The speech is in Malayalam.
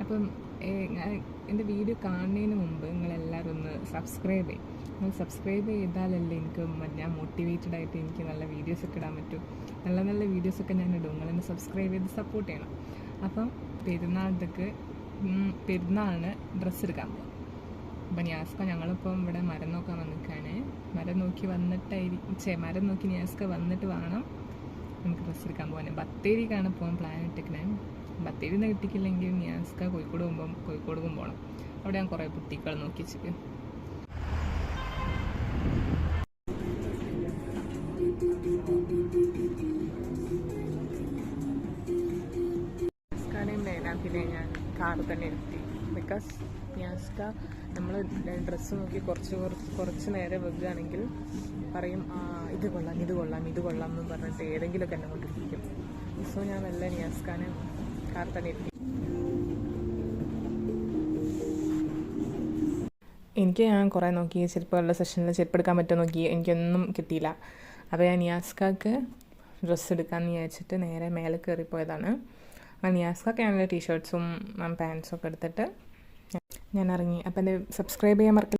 അപ്പം എൻ്റെ വീഡിയോ കാണുന്നതിന് മുമ്പ് നിങ്ങളെല്ലാവരും ഒന്ന് സബ്സ്ക്രൈബ് ചെയ്യും. നിങ്ങൾ സബ്സ്ക്രൈബ് ചെയ്താലല്ലേ എനിക്ക് ഞാൻ മോട്ടിവേറ്റഡ് ആയിട്ട് എനിക്ക് നല്ല വീഡിയോസൊക്കെ ഇടാൻ പറ്റും. നല്ല നല്ല വീഡിയോസൊക്കെ ഞാൻ ഇടും. നിങ്ങളെന്നെ സബ്സ്ക്രൈബ് ചെയ്ത് സപ്പോർട്ട് ചെയ്യണം. അപ്പം പെരുന്നാളിന് ഡ്രസ്സ് എടുക്കാൻ പോകും. അപ്പം നിയാസ്ക ഞങ്ങളിപ്പം ഇവിടെ മരം നോക്കാൻ വന്നിരിക്കുകയാണ്. മരം നോക്കി നിയാസ്ക വന്നിട്ട് വേണം നമുക്ക് ഡ്രസ്സ് എടുക്കാൻ പോകാൻ. ബത്തേരിക്കാണ് പോകാൻ പ്ലാൻ ഇട്ടിരിക്കണേ. ബത്തേരിയിൽ നിന്ന് കിട്ടിക്കില്ലെങ്കിൽ നിയാസ്ക കോഴിക്കോടും പോകണം. അവിടെ ഞാൻ കുറേ ബുട്ടിക്കുകൾ നോക്കി വെച്ചിട്ട് നിയാസ്കാനെയും മേനാക്കിനെ ഞാൻ കാറ് തന്നെ ഇരുത്തി. ബിക്കോസ് നിയാസ്ക നമ്മൾ ഡ്രസ്സ് നോക്കി കുറച്ച് നേരം വെക്കുകയാണെങ്കിൽ പറയും ഇത് കൊള്ളാം എന്ന് പറഞ്ഞിട്ട് ഏതെങ്കിലുമൊക്കെ എന്നെ കൊണ്ടിരിക്കും. സോ ഞാൻ നല്ല നിയാസ്കാനെ കാർ തന്നെ ഇരുത്തി. ഞാൻ കുറേ നോക്കി ചെരുപ്പുകളുടെ സെഷനിൽ ചെരുപ്പ് എടുക്കാൻ പറ്റുമോ നോക്കി, എനിക്കൊന്നും കിട്ടിയില്ല. അപ്പോൾ ഞാൻ നിയാസ്കാക്ക് ഡ്രസ്സ് എടുക്കാമെന്ന് വിചാരിച്ചിട്ട് നേരെ മേലെ കയറിപ്പോയതാണ്. നിയാസ്കാക്ക് ഞാനുള്ള ടീഷർട്ട്സും പാൻസും ഒക്കെ എടുത്തിട്ട് ഞാൻ ഇറങ്ങി. അപ്പം എൻ്റെ സബ്സ്ക്രൈബ് ചെയ്യാൻ മറക്കില്ല.